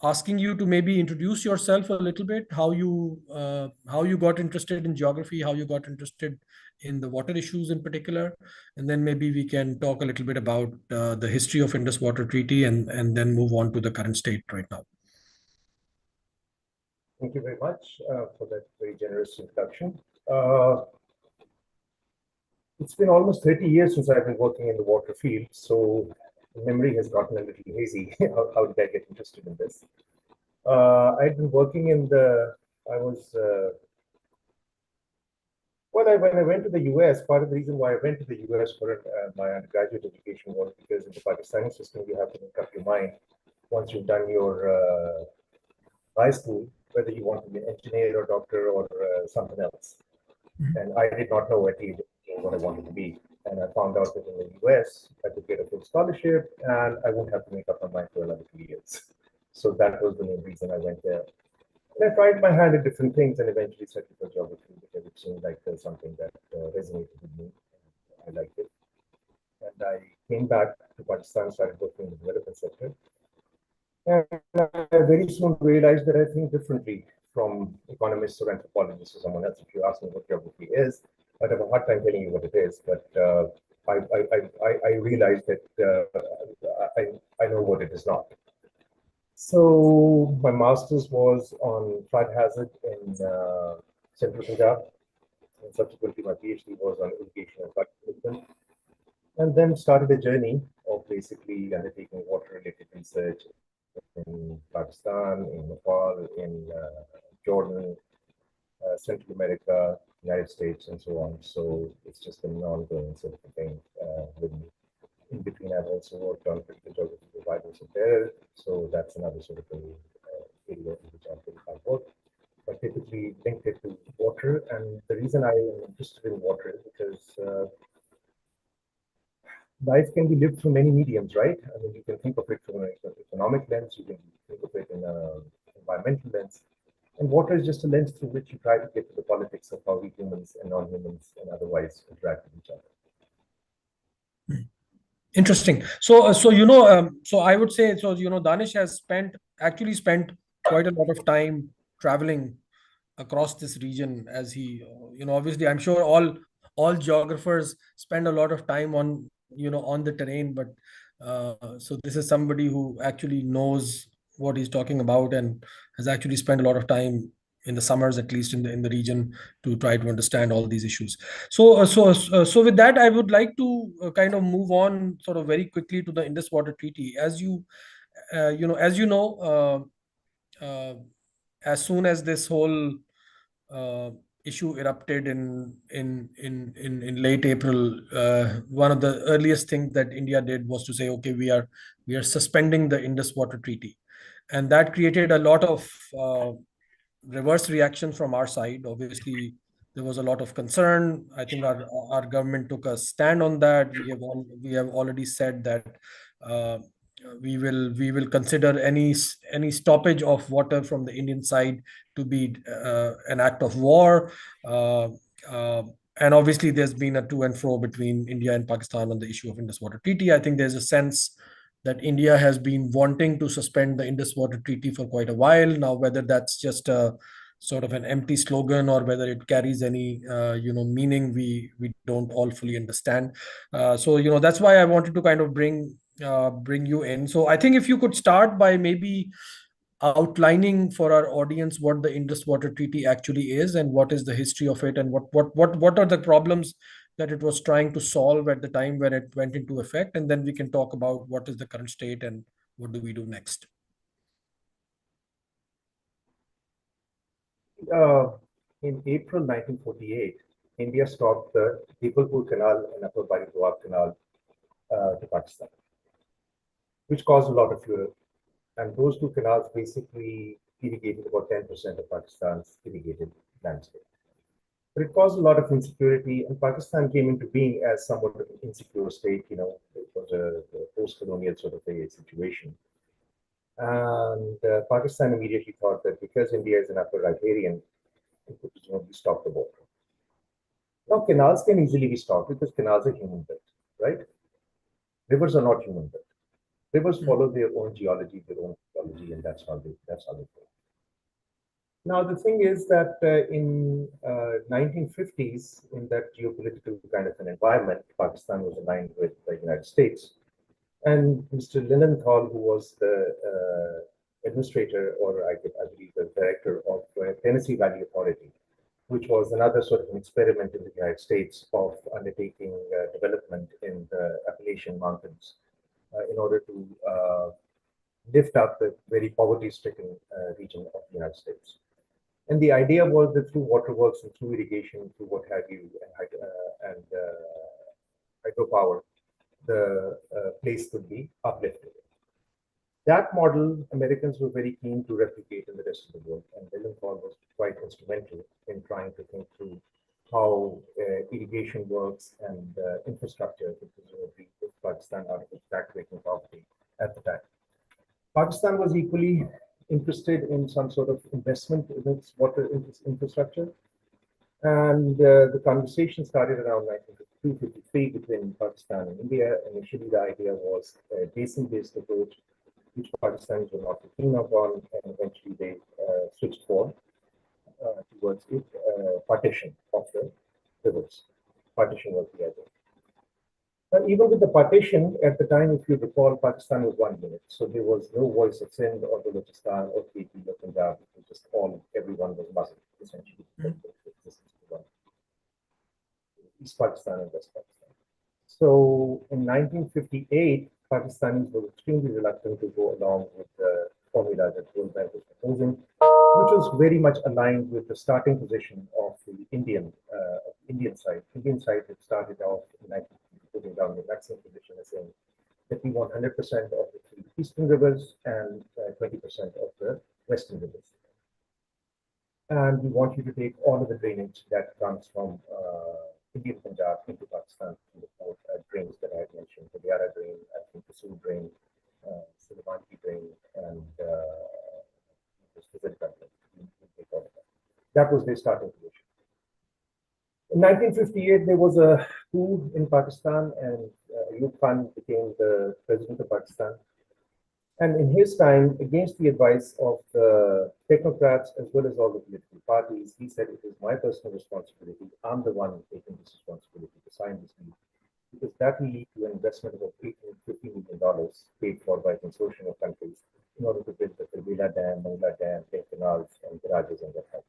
asking you to maybe introduce yourself a little bit, how you got interested in geography, how you got interested in the water issues in particular, and then maybe we can talk a little bit about the history of Indus Water Treaty, and then move on to the current state right now. Thank you very much for that very generous introduction. It's been almost 30 years since I've been working in the water field, so memory has gotten a little hazy. How did I get interested in this? I'd been working in the, I was, when I went to the US, part of the reason why I went to the US for my undergraduate education was because in the Pakistani system, you have to make up your mind once you've done your high school, whether you want to be an engineer or doctor or something else. And I did not know at age what I wanted to be. And I found out that in the US, I could get a full scholarship and I wouldn't have to make up my mind for another 2 years. So that was the main reason I went there. And I tried my hand at different things and eventually settled for geography because it seemed like something that resonated with me. I liked it. And I came back to Pakistan, started working in the development sector. And I very soon realized that I think differently from economists or anthropologists or someone else. If you ask me what geography is, I'd have a hard time telling you what it is. But I realized that I know what it is not. So my master's was on flood hazard in Central Punjab, and subsequently my PhD was on irrigation and flood management, and then started a journey of basically undertaking water-related research in Pakistan, in Nepal, in Jordan, Central America, United States, and so on. So it's just an ongoing sort of thing with me. In between, I've also worked on critical geography providers and there, so that's another sort of area in which I work. But typically linked it to water, and the reason I am interested in water is because life can be lived through many mediums, right? I mean, you can think of it from an economic lens, you can think of it in an environmental lens, and water is just a lens through which you try to get to the politics of how we humans and non-humans and otherwise interact with each other. Interesting. So I would say, Danish has actually spent quite a lot of time traveling across this region, as he, obviously, I'm sure all geographers spend a lot of time on the terrain, but so this is somebody who actually knows what he's talking about and has actually spent a lot of time in the summers, at least in the region, to try to understand all these issues. So with that, I would like to kind of move on sort of very quickly to the Indus Water Treaty. As you know, as soon as this whole issue erupted in late April, one of the earliest things that India did was to say, okay, we are suspending the Indus Water Treaty, and that created a lot of reverse reaction from our side. Obviously, there was a lot of concern. I think our government took a stand on that. We have already said that uh, we will consider any stoppage of water from the Indian side to be an act of war. Uh, uh, and obviously, there's been a to and fro between India and Pakistan on the issue of Indus Water Treaty. I think there's a sense that India has been wanting to suspend the Indus Water Treaty for quite a while now. Whether that's just a sort of an empty slogan or whether it carries any meaning, we don't all fully understand. So that's why I wanted to kind of bring you in. So I think if you could start by maybe outlining for our audience what the Indus Water Treaty actually is and what is the history of it, and what are the problems that it was trying to solve at the time when it went into effect, and then we can talk about what is the current state and what do we do next. In April 1948, India stopped the Deepalpur Canal and Upper Bari-Doab Canal to Pakistan, which caused a lot of furor. And those two canals basically irrigated about 10% of Pakistan's irrigated landscape. But it caused a lot of insecurity, and Pakistan came into being as somewhat of an insecure state. You know, it was a post-colonial sort of a situation. And Pakistan immediately thought that because India is an upper riparian, it could presumably stop the water. Now, canals can easily be stopped because canals are human built, right? Rivers are not human built. Rivers follow their own geology, their own ecology, and that's how they go. Now, the thing is that in 1950s, in that geopolitical kind of an environment, Pakistan was aligned with the United States. And Mr. Linenthal, who was the administrator, or I believe the director of Tennessee Valley Authority, which was another sort of an experiment in the United States of undertaking development in the Appalachian Mountains in order to lift up the very poverty-stricken region of the United States. And the idea was that through waterworks and through irrigation, through what have you, and hydropower, the place could be uplifted. That model, Americans were very keen to replicate in the rest of the world, and Linenthal was quite instrumental in trying to think through how irrigation works and infrastructure, because presumably with Pakistan out of its backbreaking poverty at the time. Pakistan was equally interested in some sort of investment in its water infrastructure. And the conversation started around 1952-53 between Pakistan and India. Initially, the idea was a basin-based approach, which Pakistanis were not keen upon, and eventually they switched forward towards it, partition of the rivers. Partition was the idea. But even with the partition, at the time, if you recall, Pakistan was one unit. So there was no voice of Sindh or Balochistan or KP or Punjab. It was just everyone was Muslim, essentially. East Pakistan and West Pakistan. So in 1958, Pakistanis were extremely reluctant to go along with the formula that World Bank was proposing, which was very much aligned with the starting position of the Indian side. Indian side had started off in 1950, putting down the maximum position as saying that we want 100% of the three eastern rivers and 20% of the western rivers. And we want you to take all of the drainage that comes from Indian Punjab into Pakistan through the four drains that I had mentioned: the Guyana drain, I think the Sood drain, Silamanti drain, and that was their starting position. In 1958, there was a coup in Pakistan, and Ayub Khan became the president of Pakistan. And in his time, against the advice of the technocrats as well as all the political parties, he said, it is my personal responsibility. I'm the one taking this responsibility to sign this deal, because that will lead to an investment of $850 million paid for by a consortium of countries in order to build the Kabila Dam, Mangla Dam, tank canals, and garages and that type.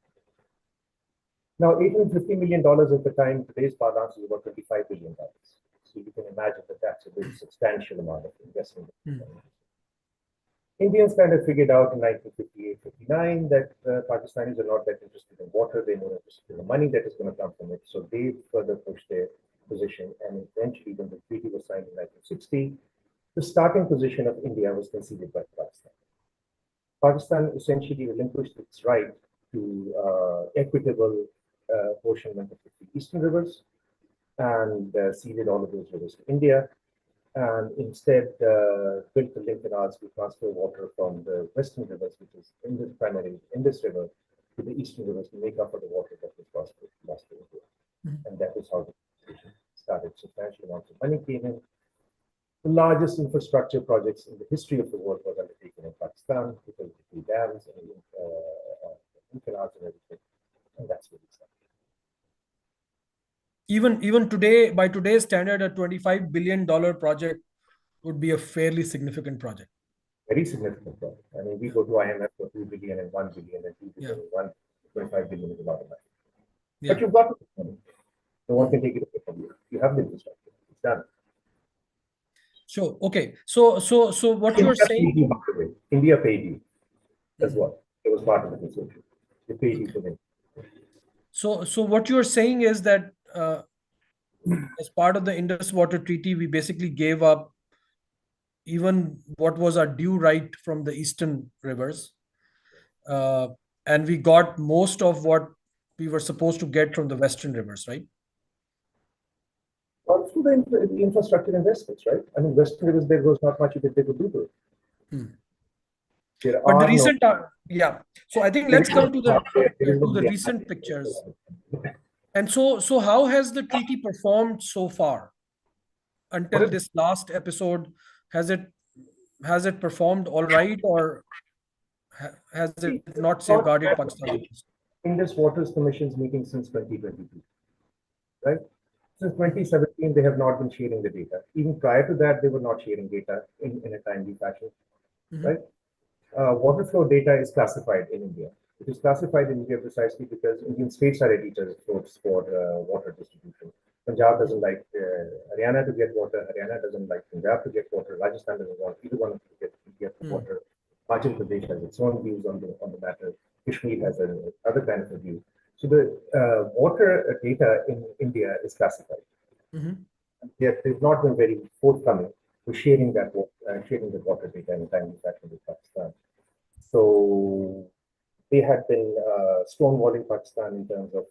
Now, $850 million at the time, today's parlance is about $25 billion. So you can imagine that that's a very substantial amount of investment. Indians kind of figured out in 1958-59 that Pakistanis are not that interested in water, they're more interested in the money that is going to come from it. So they further pushed their position, and eventually when the treaty was signed in 1960, the starting position of India was conceded by Pakistan. Pakistan essentially relinquished its right to equitable apportionment of the eastern rivers and ceded all of those rivers to India. And instead built the link canals to transfer water from the western rivers, which is primarily Indus River, to the eastern rivers to make up for the water that was lost to India. And that is how the situation started. Substantial amounts of money came in. The largest infrastructure projects in the history of the world were undertaken in Pakistan, because of the dams and link canals and everything. And that's where we started. Even today, by today's standard, a $25 billion project would be a fairly significant project. Very significant project. I mean, we go to IMF for 2 billion and 1 billion and 2 billion and 1.5 billion is a lot of money. Yeah. But you've got the money. No one can take it away from you. You have the infrastructure. It's done. So okay. So what you're saying? India paid you as well. It was part of the consortium. They paid you for them. So what you're saying is that as part of the Indus Water Treaty, we basically gave up even what was our due right from the eastern rivers, and we got most of what we were supposed to get from the western rivers, right? Well, through the infrastructure investments, right? I mean, western rivers, there was not much that they could do to it. But the recent, so I think let's come to the recent pictures. And so how has the treaty performed so far until this last episode? Has it has it performed all right, or has it It's not not safeguarded had Pakistan's the interest? Indus Waters Commission's meeting since 2022, right? Since Mhm, 2017, they have not been sharing the data. Even prior to that, they were not sharing data in a timely fashion, mhm, right? Water flow data is classified in India. It is classified in India precisely because Indian states are editors flows for water distribution. Punjab doesn't like Haryana to get water. Haryana doesn't like Punjab to get water. Rajasthan doesn't want either one to get mhm, water. Himachal Pradesh has its own views on the matter. Kashmir has another kind of a view. So the water data in India is classified. mhm. Yet they've not been very forthcoming with sharing the water data in a timely fashion with Pakistan. So they had been stonewalling Pakistan in terms of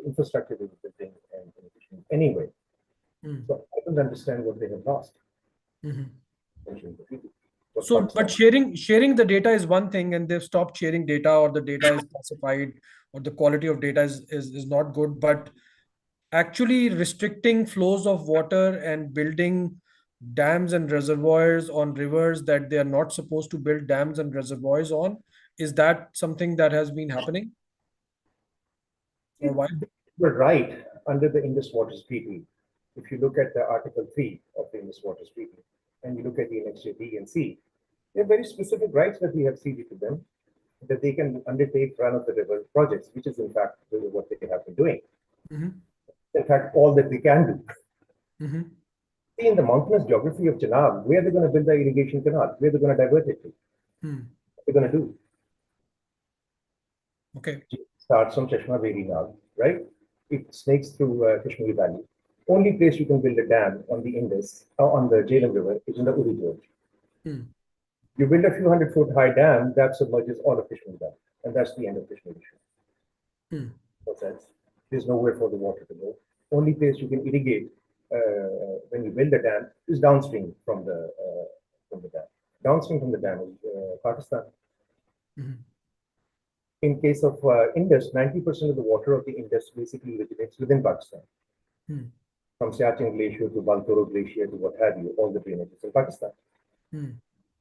infrastructure they were building and innovation anyway. Mm, So I don't understand what they have lost. mhm. What So, but Pakistan. sharing the data is one thing, and they've stopped sharing data, or the data is classified, or the quality of data is not good. But actually restricting flows of water and building dams and reservoirs on rivers that they are not supposed to build dams and reservoirs on, is that something that has been happening, or why? They were right under the Indus Waters Treaty. If you look at the Article 3 of the Indus Waters Treaty and you look at the Annexure B and C, they have very specific rights that we have ceded to them, that they can undertake run of the river projects, which is in fact what they have been doing. Mm-hmm. In fact, all that they can do. Mm-hmm. See, in the mountainous geography of Chenab, where they're going to build the irrigation canal, where they're going to divert it to, Hmm. what they're going to do. Okay. It starts from Chashma Veri now, right? It snakes through Kashmir Valley. Only place you can build a dam on the Indus, on the Jhelum River, is in the Uri Gorge. Hmm. You build a few 100-foot high dam that submerges all of Kashmir Valley, and that's the end of Kashmir issue. Hmm. No sense. There's nowhere for the water to go. Only place you can irrigate when you build a dam is downstream from the dam. Downstream from the dam is Pakistan. Hmm. In case of Indus, 90% of the water of the Indus basically originates within Pakistan. Hmm. From Siachen Glacier to Baltoro Glacier to what have you, all the drainage is in Pakistan. Hmm.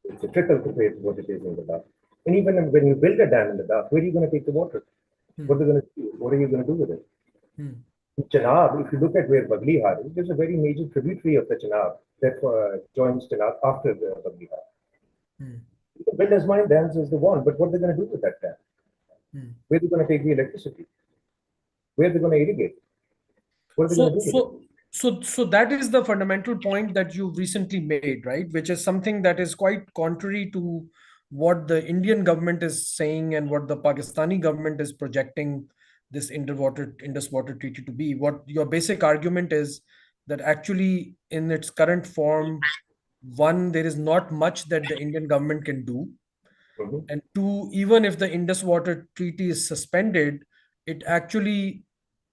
It's a trickle compared to what it is in Ladakh. And even when you build a dam in Ladakh, where are you going to take the water? Hmm. What are you going to do? What are you going to do with it? Hmm. In Chenab, if you look at where Baglihar is, there's a very major tributary of the Chenab that joins Chenab after the Baglihar. Hmm. The builder's mind dams is the one, but what are they going to do with that dam? Hmm. Where are they going to take the electricity? Where are they going to irrigate? What are they going to So, do with it? so that is the fundamental point that you recently made, right? Which is something that is quite contrary to what the Indian government is saying and what the Pakistani government is projecting this Indus Water Treaty to be. What your basic argument is that actually, in its current form, one, there is not much that the Indian government can do, Mhm. and two, even if the Indus Water Treaty is suspended, it actually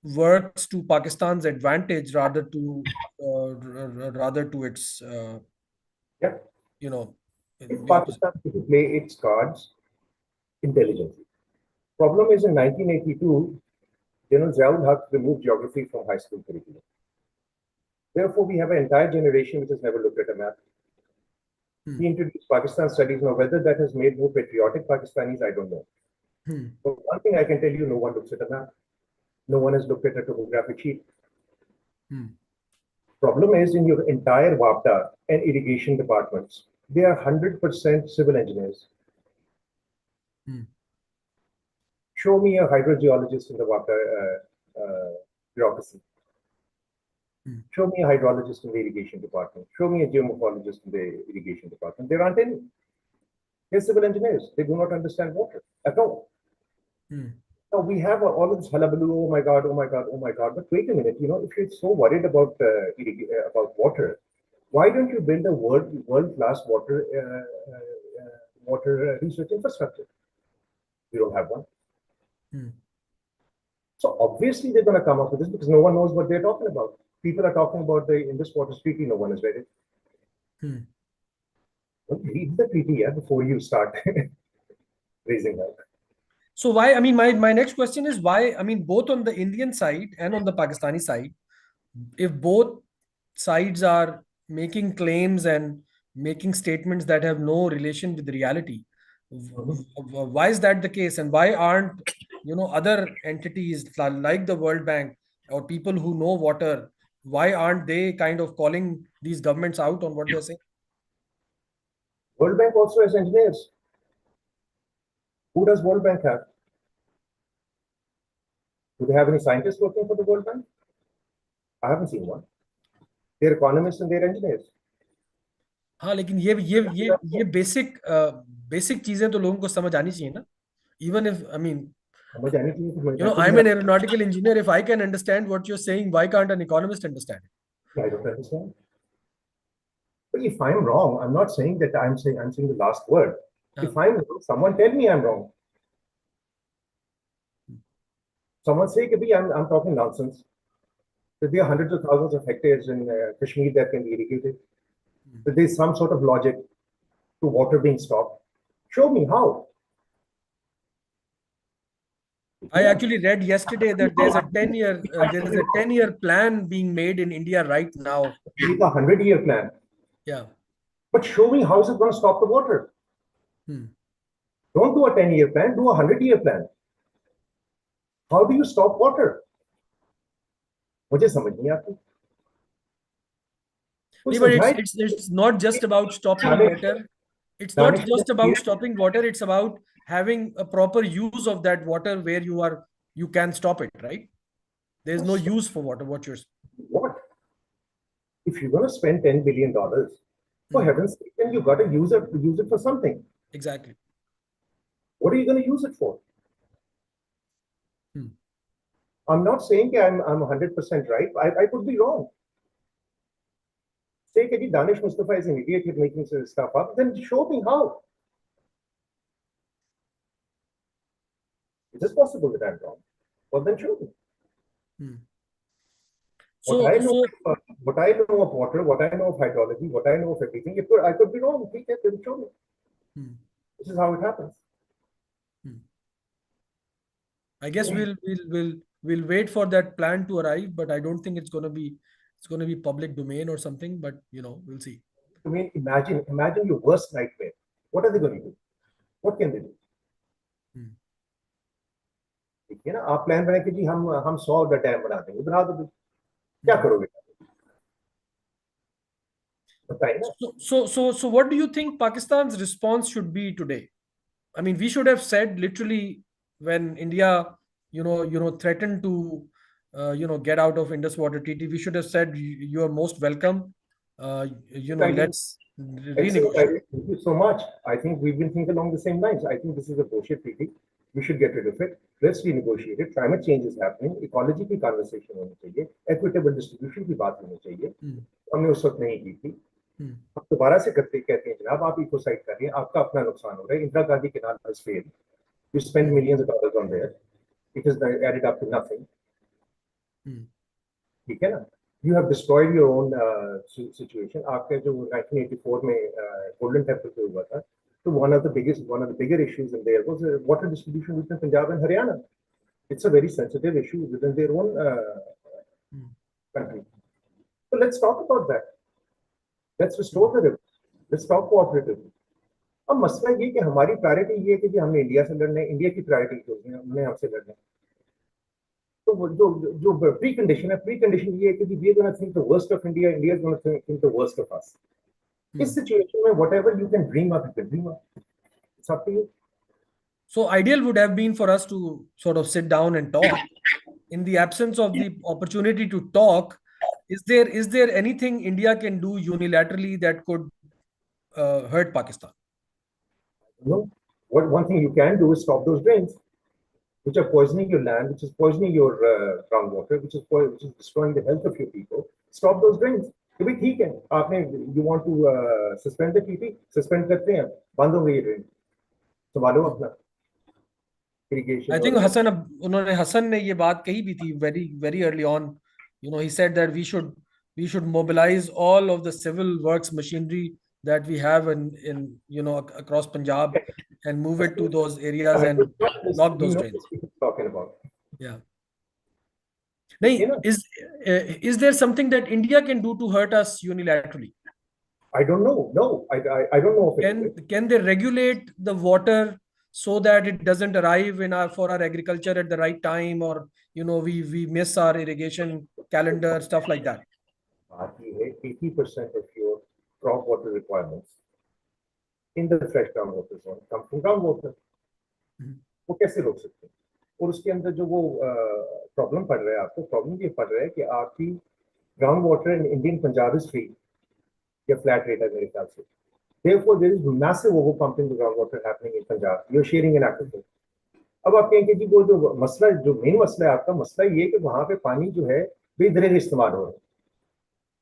works to Pakistan's advantage rather to its Yeah. you know If the opposite. Pakistan were to play its cards intelligently. Problem is in 1982, General Ziaul Haq removed geography from high school curriculum. Therefore, we have an entire generation which has never looked at a map. Hmm. He introduced Pakistan studies. Now, whether that has made more patriotic Pakistanis, I don't know. Hmm. But one thing I can tell you, no one looks at a map. No one has looked at a topographic sheet. Hmm. Problem is in your entire WAPDA and irrigation departments, they are 100% civil engineers. Hmm. Show me a hydrogeologist in the WAPDA bureaucracy. Hmm. Show me a hydrologist in the irrigation department. Show me a geomorphologist in the irrigation department. There aren't any. They're civil engineers. They do not understand water at all. Hmm. Now we have all of this hullabaloo. Oh my God! Oh my God! Oh my God! But wait a minute. If you're so worried about water, why don't you build a world class water research infrastructure? We don't have one. Hmm. So obviously they're going to come up with this because no one knows what they're talking about. People are talking about the Indus Water Treaty. No one has read it. Hmm. Well, read the treaty, yeah, before you start raising hell. So why? I mean, my next question is why? I mean, both on the Indian side and on the Pakistani side, if both sides are making claims and making statements that have no relation with reality. Mhm. Why is that the case, and why aren't other entities like the World Bank or people who know water, why aren't they kind of calling these governments out on what they're saying? World Bank also has engineers. Who does World Bank have? Do they have any scientists working for the World Bank? I haven't seen one. They're economists and they're engineers. हाँ, लेकिन ये basic चीजें तो लोगों को समझ आनी चाहिए ना. Even if, I mean, समझ आनी चाहिए तो मैं तो I'm नहीं an aeronautical engineer. If I can understand what you're saying, why can't an economist understand it? I don't understand. But if I'm wrong, I'm not saying that I'm saying the last word. हाँ. If I'm wrong, someone tell me I'm wrong. Someone say that I'm talking nonsense. That there are hundreds of thousands of hectares in Kashmir that can be irrigated. That there's some sort of logic to water being stopped. Show me how. I actually read yesterday that there is a 10-year plan being made in India right now. Make a 100-year plan. Yeah. But show me how is it going to stop the water? Hmm. Don't do a 10-year plan, do a 100-year plan. How do you stop water? मुझे समझ नहीं आती. कुछ But समझाए. it's not just about stopping water. It's not Danish just about stopping water. It's about having a proper use of that water where you can stop it, right? There's no use for water. What? If you're going to spend $10 billion, for heaven's sake, then you got to use it for something. Exactly. What are you going to use it for? Hmm. I'm not saying I'm 100% right. I could be wrong. Say that Daanish Mustafa is an idiot, he's making stuff up, then show me how. Is it possible that I'm wrong? Well, then show me. Hmm. What I know of water, what I know of hydrology, what I know of everything, I could be wrong. Then show me. Hmm. This is how it happens. I guess we'll wait for that plan to arrive, but I don't think it's going to be public domain or something. But we'll see. I mean, imagine your worst nightmare. What are they going to do? What can they do? ठीक है ना, आप plan बनाए कि जी हम 100 dam बना देंगे, बना दो. क्या करोगे? बताइए ना. So what do you think Pakistan's response should be today? I mean, we should have said literally when India, threatened to, get out of Indus Water Treaty. We should have said you are most welcome. Let's Excellent renegotiate. idea. Thank you so much. I think we've been thinking along the same lines. I think this is a bullshit treaty. We should get rid of it. Let's renegotiate it. Climate change is happening. Ecology की conversation होनी चाहिए. Equitable distribution की बात होनी चाहिए. हमने उस वक्त नहीं की थी. हम दोबारा से कहते हैं जनाब आप इकोसाइड कर रहे हैं, आपका अपना नुकसान हो रहा है. Indira Gandhi canal has failed. You spend millions of dollars on there. It has added up to nothing. ठीक है ना? You have destroyed your own situation. आपके जो 1984 में Golden Temple पे हुआ था, so one of the bigger issues in there was water distribution within Punjab and Haryana. It's a very sensitive issue within their own country. So let's talk about that. Let's restore the river. Let's talk cooperatively. अब मसला ये कि हमारी priority ये है कि हमने India से लड़ना है, इंडिया की प्रायोरिटी जो है हमने हमसे लड़ना है. तो जो प्री-कंडीशन ये है कि we are going to think the worst of India, India is going to think the worst of us. इस situation में whatever you can dream up, you can dream up. It's up to you. So ideal would have been for us to sort of sit down and talk. In the absence of the opportunity to talk, is there anything India can do unilaterally that could hurt Pakistan? No. One thing you can do is stop those drains, which are poisoning your land, which is poisoning your groundwater, which is destroying the health of your people. Stop those drains. तो भी ठीक है, आपने you want to suspend the treaty, suspend करते हैं, बंद हो गई ये drain. संभालो अपना irrigation. I think Hassan ने ये बात कही भी थी very early on. He said that we should mobilize all of the civil works machinery that we have in across Punjab and move it to those areas and block those drains. Talking about. Yeah. Is there something that India can do to hurt us unilaterally? I don't know. No, I don't know of it. Can they regulate the water so that it doesn't arrive in our for our agriculture at the right time, or we miss our irrigation calendar, stuff like that? बात ये है 80% of your crop water requirements in the fresh groundwater zone come from groundwater. वो कैसे रोक सकते हैं? और उसके अंदर जो वो प्रॉब्लम पड़ रहा है आपको, प्रॉब्लम ये पड़ रहा है कि आपकी ground water in Indian Punjab is free या फ्लैट रेट है मेरे ख्याल से. Therefore, there is massive over pumping the groundwater happening in Punjab. You're sharing an aquifer. अब आप कहेंगे कि वो जो मसला, जो मेन मसला है आपका, मसला ये कि वहां पे पानी जो है बेदरेज इस्तेमाल हो रहा है,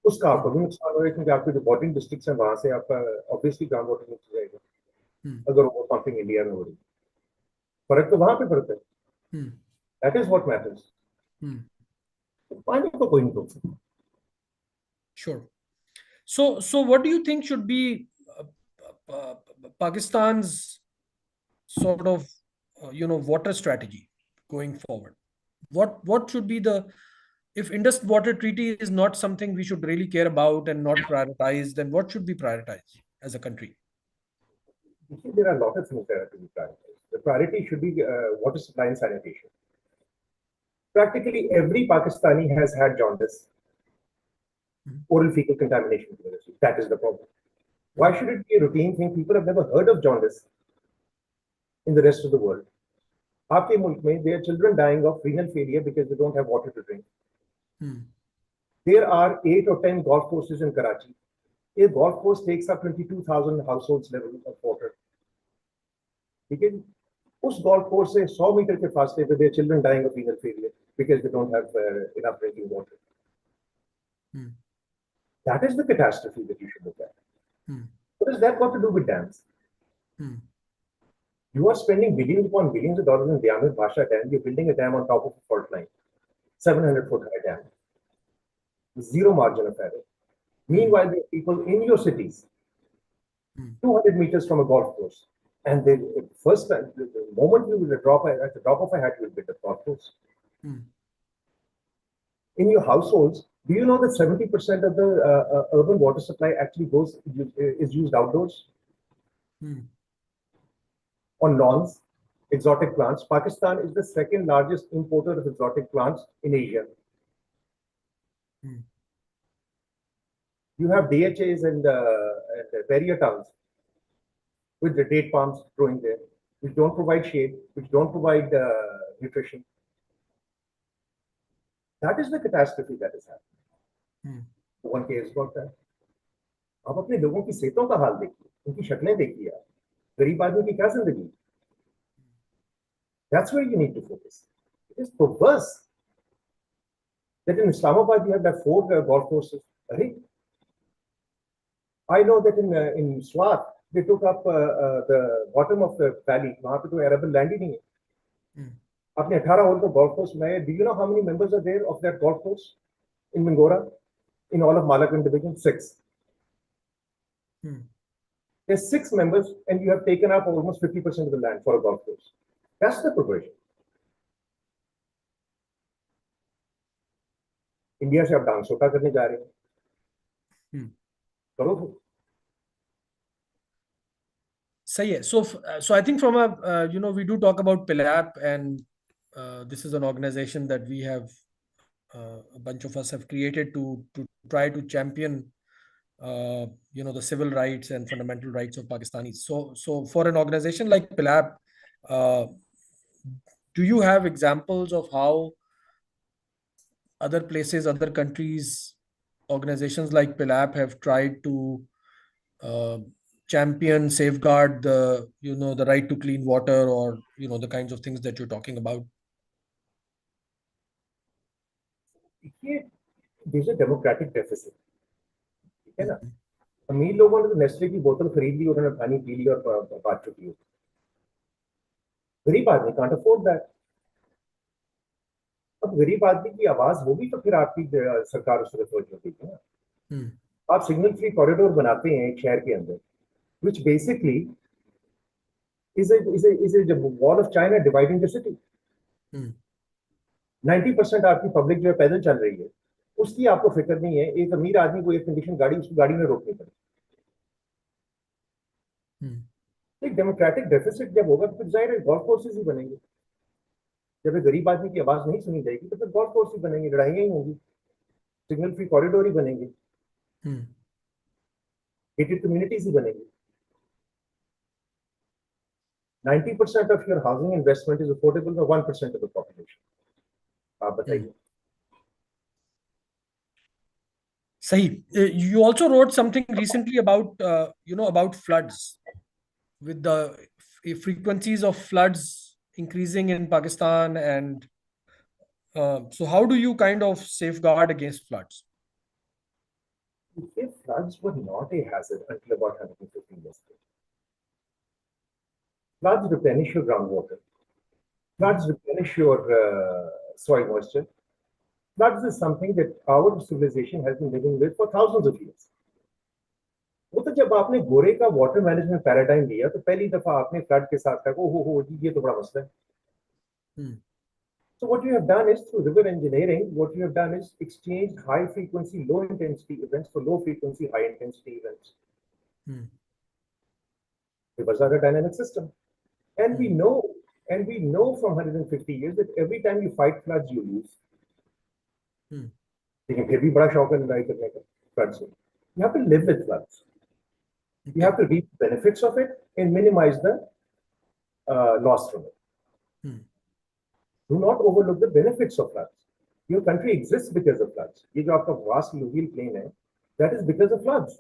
उसका आपको भी नुकसान हो रहा है, क्योंकि आपके जो बॉर्डरिंग डिस्ट्रिक्ट्स हैं वहां से आपका ऑब्वियसली ग्राउंड वाटर नीचे जाएगा अगर वो पंपिंग इंडिया में हो रही है. फर्क तो वहां पे पड़ता है. That is what matters. पानी को कोई नहीं रोक सकता. Sure. So what do you think should be Pakistan's sort of water strategy going forward? What should be the, if Indus Water Treaty is not something we should really care about and not prioritize, then what should be prioritized as a country? You see, there are a lot of things that have to be prioritized. The priority should be water supply and sanitation. Practically every Pakistani has had jaundice, oral fecal contamination. That is the problem. Why should it be a routine thing? People have never heard of jaundice in the rest of the world. Aapke mulk mein, there are children dying of renal failure because they don't have water to drink. There are 8 or 10 golf courses in Karachi. A golf course takes up 22,000 households level of water. Okay? Us golf course se 100 meter ke faasle pe there are children dying of renal failure because they don't have enough drinking water. That is the catastrophe that you should look at. What has that got to do with dams? You are spending billions upon billions of dollars in Diyamir Bhasha Dam. You're building a dam on top of a fault line, 700-foot high dam, zero margin of error. Meanwhile, there are people in your cities, 200 meters from a golf course, and the moment you will drop at the drop of a hat, you will build a golf course. In your households, do you know that 70% of the urban water supply actually is used outdoors? On lawns, exotic plants. Pakistan is the second largest importer of exotic plants in Asia. You have DHAs and barrier towns with the date palms growing there, which don't provide shade, which don't provide nutrition. That is the catastrophe that is happening. One cares about that. आप अपने लोगों की सेहतों का हाल देखिए, उनकी शक्लें देखिए आप. गरीब आदमी की क्या जिंदगी? That's where you need to focus. It is perverse that in Islamabad you have that 4 golf courses. I know that in Swat they took up the bottom of the valley. वहाँ पे कोई arable land ही नहीं है. आपने 18 whole का golf course बनाया. Do you know how many members are there of that golf course in Mingora? In all of Malakand division, 6. There's 6 members, and you have taken up almost 50% of the land for a golf course. That's the progression. India से आप dance छोटा करने जा रहे हैं. करो फिर. सही है. So I think from a we do talk about PILAP, and this is an organization that we have a bunch of us have created to try to champion the civil rights and fundamental rights of Pakistanis. So for an organization like PILAP, do you have examples of how other places, other countries, organizations like PILAP have tried to champion, safeguard the right to clean water, or the kinds of things that you're talking about? There's a democratic deficit. ठीक है ना? अमीर लोगों ने तो Nestle की बोतल खरीद ली, उन्होंने पानी पी लिया और बात चुकी हो. गरीब आदमी can't afford that. अब गरीब आदमी की आवाज होगी तो फिर आपकी सरकार उस तरफ तवज्जो देगी ना. आप सिग्नल फ्री कॉरिडोर बनाते हैं एक शहर के अंदर, which basically is a wall of China dividing the city. 90% आपकी पब्लिक जो है पैदल चल रही है, उसकी आपको फिक्र नहीं है. एक अमीर आदमी को एक कंडीशन गाड़ी, उसको गाड़ी में रोकनी पड़े. एक डेमोक्रेटिक डेफिसिट जब होगा तो फिर जाहिर है गोल्फ कोर्सेज ही बनेंगे। जब एक गरीब आदमी की आवाज नहीं सुनी जाएगी तो फिर गोल्फ कोर्स ही बनेंगे, लड़ाइयाँ ही होंगी, सिग्नल फ्री कॉरिडोर ही बनेंगे, हम्म। गेटेड कम्युनिटीज ही बनेंगी। 90% of your housing investment is affordable for 1% of the population. आप बताइए। Sahi. You also wrote something recently about about floods, with the frequencies of floods increasing in Pakistan, and so how do you kind of safeguard against floods? If floods were not a hazard until about 150 years ago, floods replenish your groundwater, floods replenish your soil moisture. Floods is something that our civilization has been living with for thousands of years. वो तो जब आपने गोरे का water management paradigm लिया तो पहली दफा आपने फ्लड के साथ कहा हो ये तो बड़ा मसला है। So what you have done is, through river engineering, what you have done is exchanged high frequency, low intensity events for low frequency, high intensity events. Rivers are a dynamic system. And we know from 150 years that every time you fight floods, you lose. लेकिन फिर भी बड़ा शौक है लड़ाई करने का flood से। You have to live with floods. You have to reap the benefits of it and minimize the loss from it. Do not overlook the benefits of floods. Your country exists because of floods. ये जो आपका vast alluvial plain है, that is because of floods.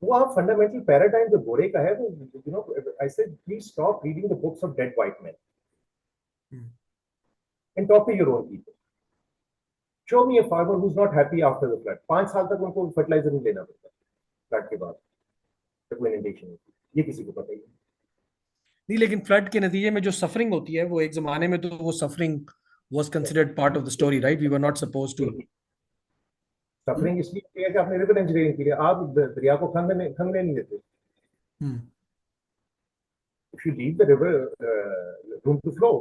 वो आप fundamental paradigm जो गोरे का है, वो I said please stop reading the books of dead white men and talk to your own people. Show me a farmer who's not happy after the flood. 5 साल तक उनको fertilizer नहीं लेना पड़ता फ्लड के बाद, जब inundation होती है, ये किसी को पता ही नहीं, लेकिन फ्लड के नतीजे में जो सफरिंग होती है, वो एक जमाने में तो वो suffering was considered part of the story, right? We were not supposed to. Suffering इसलिए किया कि आपने रिवर इंजीनियरिंग की है, आप दरिया को खंगने नहीं देते। If you leave the river room to flow,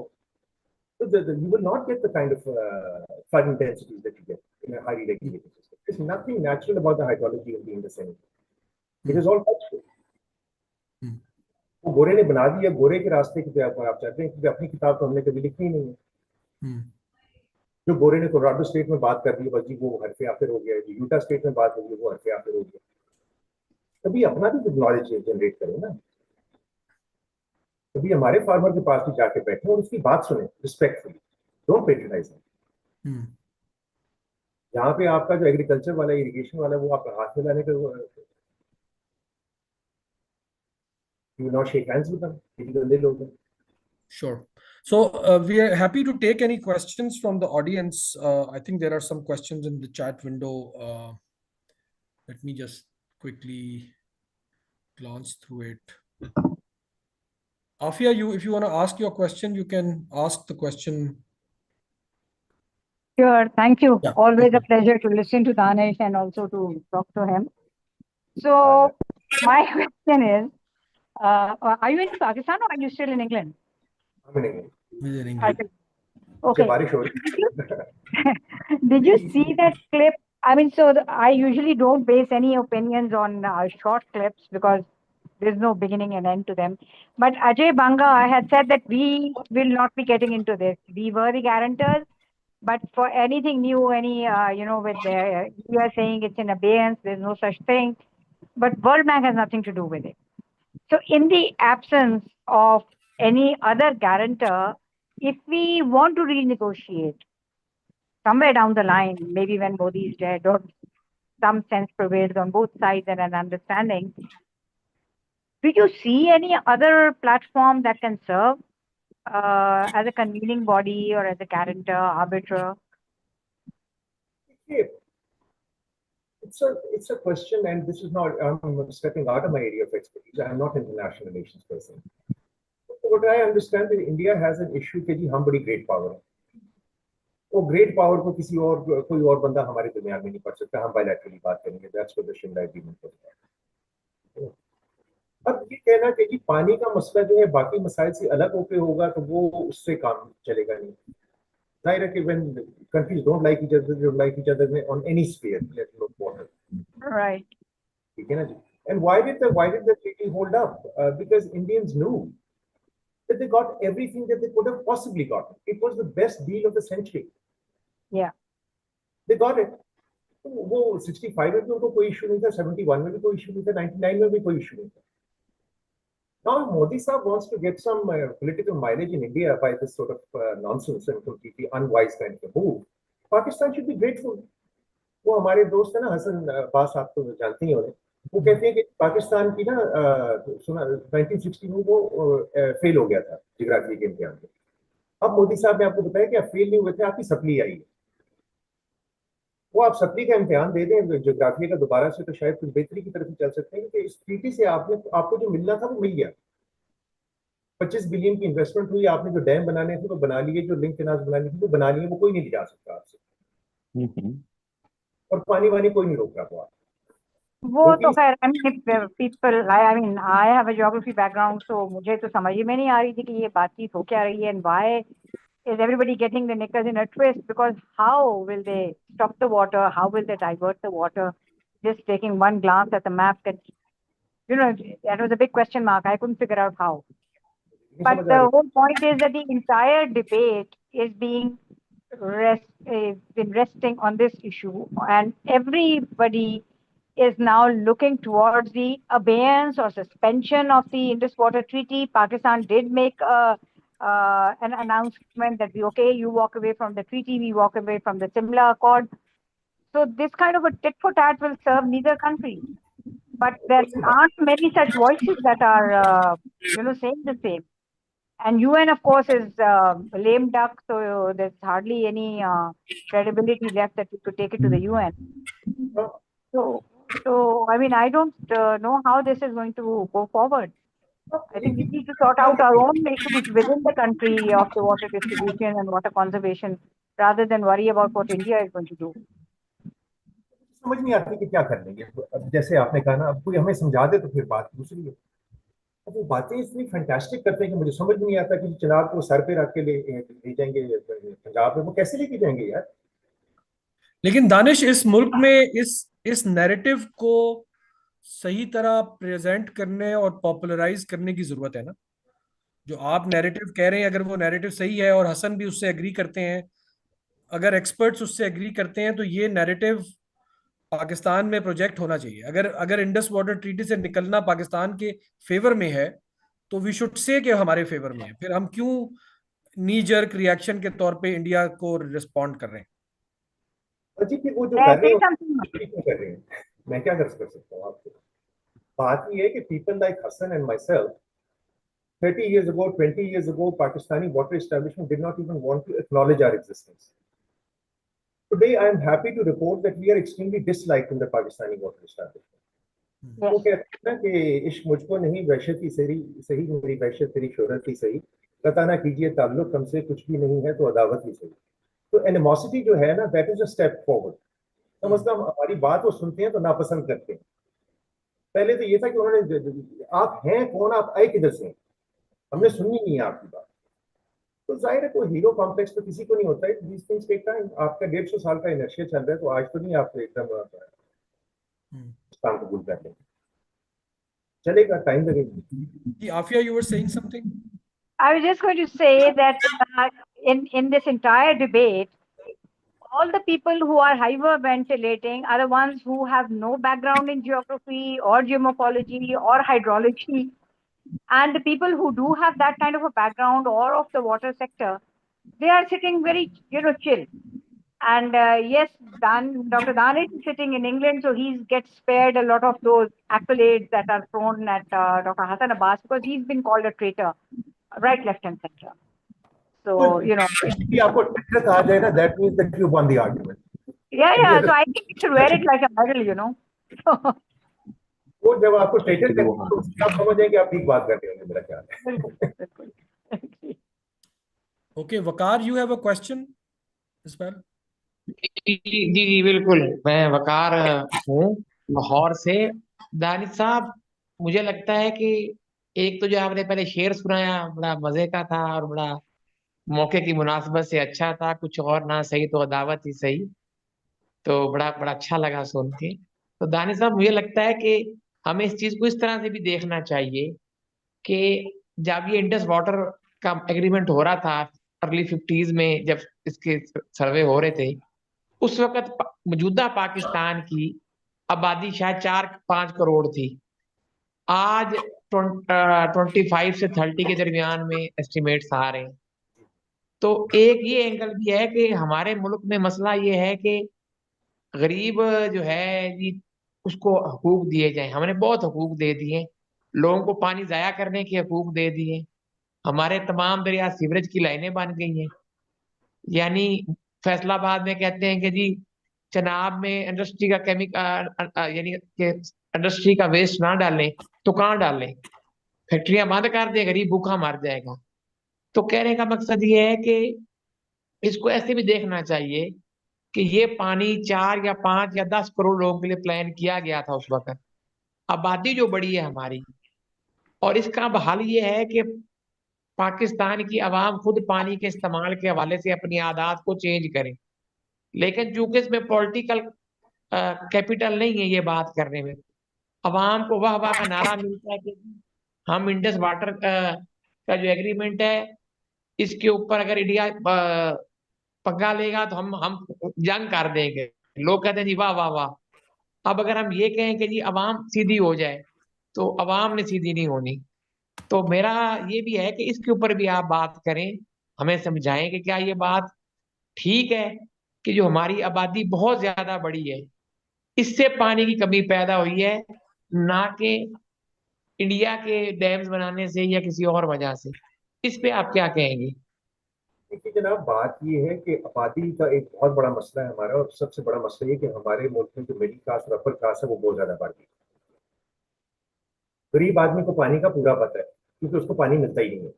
you will not get the kind of flood intensities that you get in a highly regulated system. There's nothing natural about the hydrology of the Indus anymore. It is all cultural. वो गोरे ने बना दिया, गोरे के रास्ते की आप चाहते हैं, क्योंकि अपनी किताब तो हमने कभी लिखी नहीं है। जो गोरे ने कोलोराडो स्टेट में बात कर दी, बस जी वो हरफे आखिर हो गया, जो यूटा स्टेट में बात होगी वो हरफे आखिर हो गया। कभी अपना भी नॉलेज जनरेट करें ना, कभी हमारे फार्मर के पास भी जाके बैठे और उसकी बात सुने रिस्पेक्टफुली, डोंट पेट्रोनाइज हिम। जहाँ पे आपका जो एग्रीकल्चर वाला, इरिगेशन वाला, वो आपका हाथ में लाने का, you will not shake hands with them, किसी को ले लोगे। Sure. So we are happy to take any questions from the audience. I think there are some questions in the chat window. Let me just quickly glance through it. Afia, if you want to ask your question, you can ask the question. Sure, thank you. Yeah. Always a pleasure to listen to Daanish and also to talk to him. So my question is, are you in Pakistan or are you still in England? I'm in England. He's in England. Okay. बारिश हो रही। Did you see that clip? I mean, so I usually don't base any opinions on short clips because there's no beginning and end to them. But Ajay Banga had said that we will not be getting into this. We were the guarantors, but for anything new, with the, you are saying it's in abeyance, there's no such thing. But World Bank has nothing to do with it. So in the absence of any other guarantor, if we want to renegotiate somewhere down the line, maybe when Modi is dead or some sense prevails on both sides and an understanding, do you see any other platform that can serve as a convening body or as a guarantor, arbiter? It's a question, and this is not, I'm stepping out of my area of expertise. I'm not an international relations person. What I understand is India has an issue कि जी हम बड़ी great power है। वो great power को कोई और बंदा हमारे दरमियान में नहीं पड़ सकता, हम bilaterally बात करेंगे। That's what the Shimla agreement was about. अब ये कहना कि जी पानी का मसला जो है बाकी मसाइल से अलग होके होगा तो वो उससे काम चलेगा नहीं। जाहिर है कि when countries don't like each other, they don't like each other on any sphere, let alone water. Right. ठीक है ना जी? And why did the treaty hold up? Because Indians knew that they got everything that they could have possibly gotten. It was the best deal of the century. Yeah. They got it. वो 65 में भी उनको कोई issue नहीं था, 71 में भी कोई इशू नहीं था, 99 में भी कोई इशू नहीं था. Now Modi Saab wants to get some political mileage in India by this sort of nonsense and completely unwise kind of a move. Pakistan should be grateful. वो हमारे दोस्त है ना हसन अब्बास, आप तो जानते ही होंगे, वो कहते हैं कि पाकिस्तान की ना सुना 1960 में वो फेल हो गया था जियोग्राफी के इम्तिहान में. अब मोदी साहब ने आपको बताया कि आप फेल नहीं हुए थे, आपकी सप्ली आई है. वो आप सप्ली का इम्तिहान दे दें ज्योग्राफी का दोबारा से, तो शायद कुछ बेहतरी की तरफ चल सकते हैं. कि इस ट्रीटी से आपको जो मिलना था वो मिल गया. 25 बिलियन की इन्वेस्टमेंट हुई, आपने जो डैम बनाने थे वो बना लिए, जो लिंक कैनाल बनानी थी वो बना लिए, वो कोई नहीं जा सकता आपसे. और पानी वानी कोई नहीं रोक रहा था. वो तो खैर people I mean I have a geography background, so मुझे तो समझ ही में नहीं आ रही थी कि ये बातचीत हो क्या रही है, and why is everybody getting the knickers in a twist, because how will they stop the water, how will they divert the water? Just taking one glance at the map, that that was a big question mark. I couldn't figure out how. But the whole point is that the entire debate is been resting on this issue, and everybody is now looking towards the abeyance or suspension of the Indus Water Treaty. Pakistan did make an announcement that you walk away from the treaty, we walk away from the Simla Accord. So this kind of a tit for tat will serve neither country. But there aren't many such voices that are, saying the same. And UN, of course, is lame duck, so there's hardly any credibility left that you could take it to the UN. So I mean, I don't know how this is going to go forward. I think we need to sort out our own issues within the country of the water distribution and water conservation, rather than worry about what India is going to do. समझ नहीं आती कि क्या कर लेंगे. अब जैसे आपने कहा ना, अब कोई हमें समझा दे तो फिर बात दूसरी है. अब वो बातें इतनी फैंटास्टिक करते हैं कि मुझे समझ नहीं आता कि चिनाब को सर पे रख के ले जाएंगे पंजाब में, वो कैसे लेके जाएंगे यार. लेकिन दानिश, इस मुल्क में इस नैरेटिव को सही तरह प्रेजेंट करने और पॉपुलराइज करने की जरूरत है ना. जो आप नैरेटिव कह रहे हैं, अगर वो नैरेटिव सही है और हसन भी उससे एग्री करते हैं, अगर एक्सपर्ट्स उससे एग्री करते हैं, तो ये नैरेटिव पाकिस्तान में प्रोजेक्ट होना चाहिए. अगर अगर इंडस वाटर ट्रीटी से निकलना पाकिस्तान के फेवर में है, तो वी शुड से कि हमारे फेवर में है. फिर हम क्यों नी जर्क रिएक्शन के तौर पे इंडिया को रिस्पॉन्ड कर रहे हैं? अजी कि वो जो कर रहे हैं, मैं क्या कर सकता हूँ आपको. बात ये है कि people like Hasan and myself 30 years ago, 20 years ago, Pakistani water establishment did not even want to acknowledge our existence. Today, I am happy to report that we are extremely disliked in the Pakistani water establishment. वो कहते हैं ना कि इश्क मुझको नहीं, वहशत ही सही मेरी वहशत तेरी शोहरत ही सही, कता ना कीजिए ताल्लुक हमसे, कुछ भी नहीं है तो अदावत ही सही. तो एनिमोसिटी जो है ना, that is a step forward. तो मतलब हमारी बात वो सुनते हैं तो नापसंद करते हैं. पहले तो ये था कि उन्होंने, आप हैं कौन, आप आए किधर से, हमने सुननी नहीं है आपकी बात. तो जाहिर है कोई हीरो कॉम्प्लेक्स तो किसी को नहीं होता है. These things take time. आपका 150 साल का इनर्शिया चल रहा है, तो आज तो नहीं आप एकदम काम कबूल कर लेंगे. चलेगा, टाइम लगेगा. Aafia, you were saying something? I was just going to say that in this entire debate, all the people who are hyperventilating are the ones who have no background in geography or geomorphology or hydrology. And the people who do have that kind of a background or of the water sector, they are sitting very, chill. And yes, Dr. Daanish is sitting in England, so he gets spared a lot of those accolades that are thrown at Dr. Hassan Abbas, because he's been called a traitor, right, left, and center. So, आपको traitor कहा जाए ना, that means that you won the argument. Yeah. So I think you should wear it like a medal, वो जब आपको traitor कहते हैं तो आप समझ जाए कि आप ठीक बात कर रहे होंगे, मेरा ख्याल है. Okay, Waqar, you have a question as well? जी बिल्कुल, मैं वकार हूँ लाहौर से. दानिश साहब, मुझे लगता है कि एक तो जो आपने पहले शेर सुनाया बड़ा मजे का था और बड़ा मौके की मुनासबत से अच्छा था. कुछ और ना सही तो अदावत ही सही. तो बड़ा बड़ा अच्छा लगा सुन के. तो दानिश साहब, मुझे लगता है कि हमें इस चीज को इस तरह से भी देखना चाहिए कि जब ये इंडस वाटर का एग्रीमेंट हो रहा था अर्ली 50s में, जब इसके सर्वे हो रहे थे, उस वक्त मौजूदा पाकिस्तान की आबादी शायद 4-5 करोड़ थी। आज 25 से 30 के दरमियान में एस्टिमेट्स आ रहे हैं। तो एक ये एंगल भी है कि हमारे मुल्क में मसला ये है कि गरीब जो है जी, उसको हकूक दिए जाए। हमने बहुत हकूक दे दिए, लोगों को पानी जाया करने के हकूक दे दिए, हमारे तमाम दरिया सीवरेज की लाइनें बन गई हैं। यानी फैसलाबाद में कहते हैं कि जी चनाब में इंडस्ट्री का यानी कि इंडस्ट्री का वेस्ट ना डालें, तो कहाँ डालें? फैक्ट्रियां बंद कर दें, गरीब भूखा मर जाएगा। तो कहने का मकसद ये है कि इसको ऐसे भी देखना चाहिए कि ये पानी 4 या 5 या 10 करोड़ लोगों के लिए प्लान किया गया था उस वक्त। आबादी जो बड़ी है हमारी, और इसका अब हल ये है कि पाकिस्तान की आवाम खुद पानी के इस्तेमाल के हवाले से अपनी आदत को चेंज करे। लेकिन चूंकि इसमें पॉलिटिकल कैपिटल नहीं है ये बात करने में, अवाम को वाह वाह का नारा मिलता है कि हम इंडस वाटर का जो एग्रीमेंट है, इसके ऊपर अगर इंडिया पंगा लेगा तो हम जंग कर देंगे। लोग कहते हैं जी वाह वाह वाह। अब अगर हम ये कहें कि जी अवाम सीधी हो जाए, तो अवाम ने सीधी नहीं होनी। तो मेरा ये भी है कि इसके ऊपर भी आप बात करें, हमें समझाएं कि क्या ये बात ठीक है कि जो हमारी आबादी बहुत ज्यादा बड़ी है, इससे पानी की कमी पैदा हुई है, ना कि इंडिया के डैम्स बनाने से या किसी और वजह से। इस पे आप क्या कहेंगे? देखिए जनाब, बात ये है कि आबादी का एक बहुत बड़ा मसला है हमारा, और सबसे बड़ा मसला ये कि हमारे मुल्क में जो मिडिल क्लास और अपर क्लास है वो बहुत ज्यादा बढ़ गई। गरीब आदमी को पानी का पूरा पता है, क्योंकि उसको पानी मिलता ही नहीं है।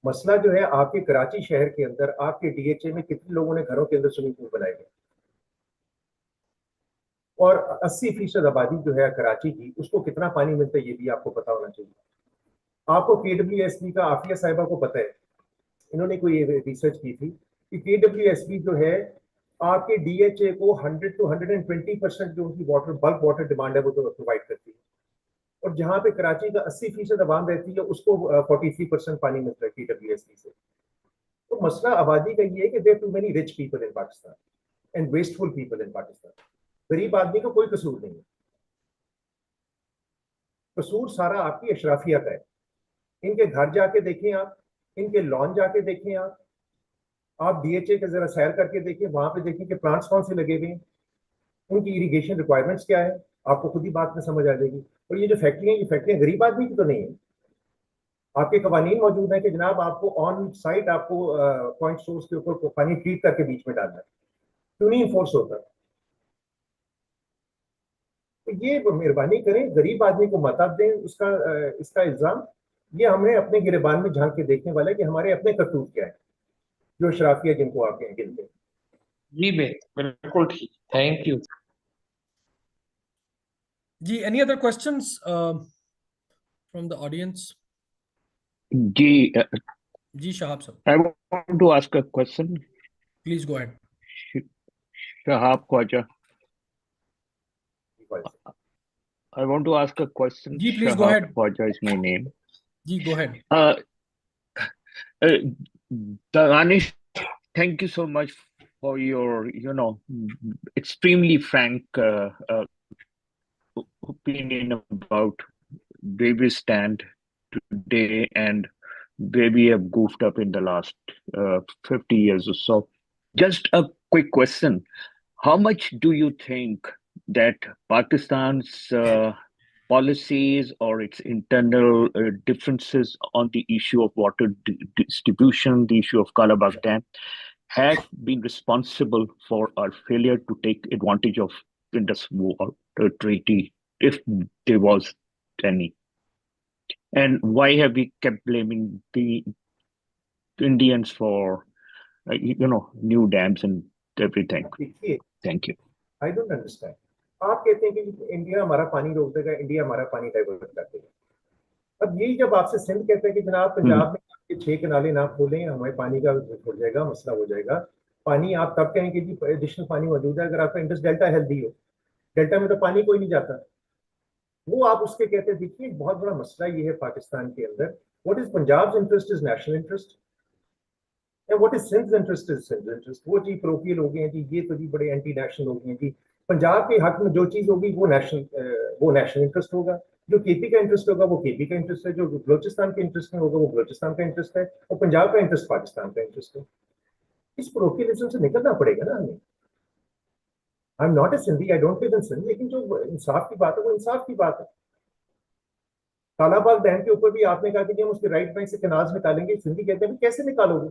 मसला जो है, आपके कराची शहर के अंदर आपके डीएचए में कितने लोगों ने घरों के अंदर स्विमिंग पूल बनाए गए, और 80% आबादी जो है कराची की, उसको कितना पानी मिलता है ये भी आपको पता होना चाहिए। आपको केडब्ल्यूएसबी का आफिया साहिबा को पता है, इन्होंने कोई रिसर्च की थी कि केडब्ल्यूएसबी जो है आपके डीएचए को 100 to 120% जो उनकी वाटर बल्क वाटर डिमांड है वो तो प्रोवाइड करती है। और जहां पे कराची का 80% आबाद रहती है उसको 43% पानी मिलता है केडब्ल्यूएसबी से। तो मसला आबादी का ये है कि there too many rich people in Pakistan and wasteful people in Pakistan. गरीब आदमी का कोई कसूर नहीं है, कसूर सारा आपकी अशराफिया का है। इनके घर जाके देखें आप, इनके लॉन जाके देखें आप डीएचए के जरा सैर करके देखिए, वहां पे देखिए कि प्लांट्स कौन से लगे हुए हैं, उनकी इरिगेशन रिक्वायरमेंट्स क्या है, आपको खुद ही बात में समझ आ जाएगी। और ये जो फैक्ट्रियां, ये फैक्ट्रियां गरीब आदमी की तो नहीं है। आपके कवानीन मौजूद है कि जनाब आपको ऑन साइट आपको पॉइंट सोर्स के ऊपर पानी ट्रीट करके बीच में डालना है, क्यों नहीं इन्फोर्स होता? तो ये मेहरबानी करें, गरीब आदमी को मत दें उसका इसका इल्जाम। ये हमें अपने गिरबान में झांक के देखने वाला है कि हमारे अपने करतूत क्या है, जो शराफिया जिनको आप गिनते हैं। जी बिल्कुल ठीक, थैंक यू। जी, any other questions from the audience? Ji, जी Shahab sir, I want to ask a question. please go ahead. Shahab Khwaja. I want to ask a question. जी please go Shahab ahead. Khwaja is my name. जी go ahead. Daanish, thank you so much for your, extremely frank opinion about where we stand today and where we have goofed up in the last 50 years or so. Just a quick question. How much do you think that Pakistan's policies or its internal differences on the issue of water distribution, the issue of Kalabagh Dam, have been responsible for our failure to take advantage of Indus Water Treaty, if there was any? And why have we kept blaming the Indians for, new dams and everything? देखिए, Thank you. I don't understand. आप कहते हैं कि India हमारा पानी रोक देगा, India हमारा पानी डाइवर्ट कर देगा। अब यही जब आपसे सिंध कहते हैं कि जनाब पंजाब में आपके 6 कनाले ना खोलें, हमें पानी का हो जाएगा, मसला हो जाएगा। पानी आप तब कहेंगे जी एडिशनल पानी मौजूद है अगर आपका इंडस डेल्टा हेल्दी हो। डेल्टा में तो पानी कोई नहीं जाता। वो आप उसके कहते देखिए एक बहुत बड़ा मसला ये है पाकिस्तान के अंदर, what is Punjab interest is national interest and what is Sindh interest is Sindh interest. वो जी प्रोपियल हो गए हैं जी, ये तो जी बड़े एंटी नेशनल हो गए हैं जी। पंजाब के हक में जो चीज होगी वो नेशनल इंटरेस्ट होगा, जो केपी का इंटरेस्ट होगा वो केपी का इंटरेस्ट है, जो बलोचिस्तान के इंटरेस्ट में होगा वो बलोचिस्तान का इंटरेस्ट है, और पंजाब का इंटरेस्ट पाकिस्तान का इंटरेस्ट है। इस प्रोपियलिज्म से निकलना पड़ेगा ना हमें। I am not a Sindhi, I don't live in Sindh, लेकिन जो इंसाफ की बात है वो इंसाफ की बात है। तालाबाग डैम के ऊपर भी आपने कहा कि हम उसके राइट बैंक से कैनाल्स निकालेंगे, सिंधी कहते हैं कैसे निकालोगे?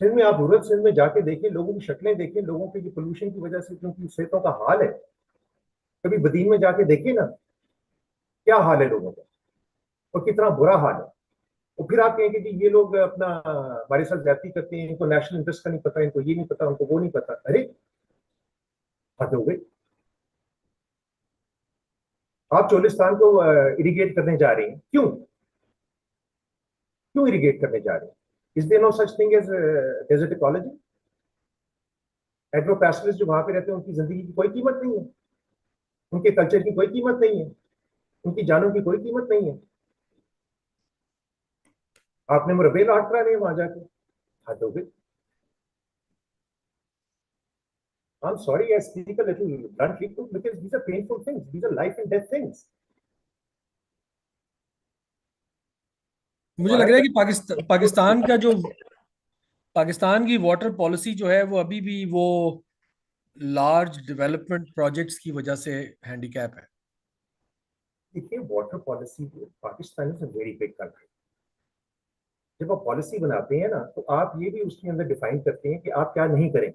सिंध में आप सूरत सिंध में जाके देखें, लोगों की शक्लें देखें, लोगों के पोल्यूशन की वजह से क्योंकि सेहतों का हाल है, कभी बदीन में जाके देखें ना क्या हाल है लोगों का और कितना बुरा हाल है। और फिर आप कहेंगे कि ये लोग अपना हमारे साथ ज्यादती करते हैं, इनको नेशनल इंटरेस्ट का नहीं पता, इनको ये नहीं पता, उनको वो नहीं पता। अरे हद हो गई। आप चोलिस्तान को इरिगेट करने जा रहे हैं, क्यों क्यों इरिगेट करने जा रहे हैं? Is there no such thing as desert ecology? Agro pastoralist जो वहां पे रहते हैं उनकी जिंदगी की कोई कीमत नहीं है, उनके कल्चर की कोई कीमत नहीं है, उनकी जानों की कोई कीमत नहीं है। आपने मुरब्बे लाट करा रहे हैं वहां जाके, हद हो गई। I'm sorry, I speak a little bluntly because these are painful things. These are life and death things. मुझे लग रहा है कि पाकिस्तान की वाटर पॉलिसी जो है वो अभी भी वो लार्ज डेवलपमेंट प्रोजेक्ट्स की वजह से हैंडीकैप है। देखिए water policy, Pakistan is a very big country. जब आप पॉलिसी बनाते हैं ना तो आप ये भी उसके अंदर डिफाइन करते हैं कि आप क्या नहीं करें।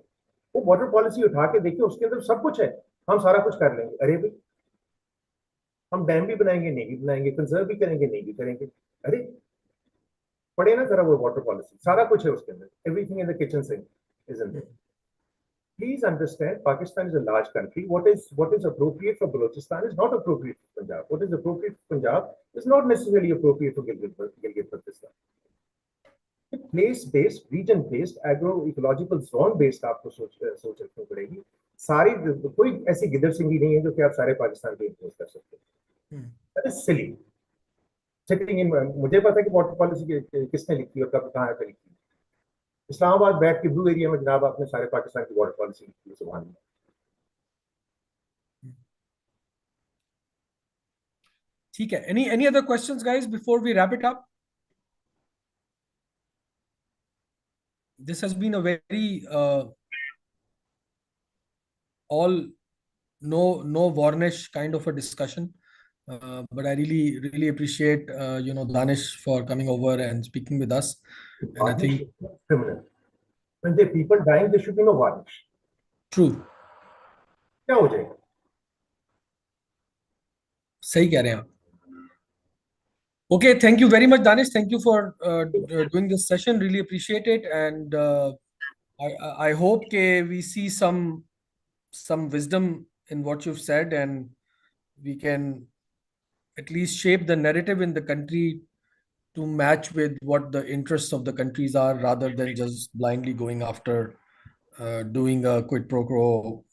वो वाटर पॉलिसी उठा के देखिए, उसके अंदर सब कुछ है, हम सारा कुछ कर लेंगे। अरे भाई हम डैम भी बनाएंगे, नहीं भी बनाएंगे, कंजर्व भी करेंगे, नहीं भी करेंगे। अरे पढ़े ना जरा वो वाटर पॉलिसी, सारा कुछ है उसके अंदर, everything in the kitchen sink is in there. Please understand, Pakistan is a large country. What is appropriate for Balochistan is not appropriate for Punjab. What is appropriate for Punjab is not necessarily appropriate for Gilgit-Baltistan. Place based, region based, agro ecological zone based आपको सोच रखनी पड़ेगी। सारी कोई ऐसी गिदर सिंगी नहीं है जो कि आप सारे पाकिस्तान पे इम्पोज कर सकते हैं। That is silly sitting in. मुझे पता है कि वाटर पॉलिसी किसने लिखी और कब कहाँ पे लिखी। इस्लामाबाद बैठ के ब्लू एरिया में जनाब आपने सारे पाकिस्तान की वाटर पॉलिसी लिखी है, सुभान अल्लाह। ठीक है, any other questions guys before we wrap it up? This has been a very all no varnish kind of a discussion, but I really appreciate Danish for coming over and speaking with us. And I think criminal. When there are people dying, there should be no varnish. True. क्या हो जाएगा? सही कह रहे हैं आप। Okay, thank you very much, Danish. Thank you for doing this session. Really appreciate it, and I hope we see some wisdom in what you've said, and we can at least shape the narrative in the country to match with what the interests of the countries are, rather than just blindly going after doing a quid pro quo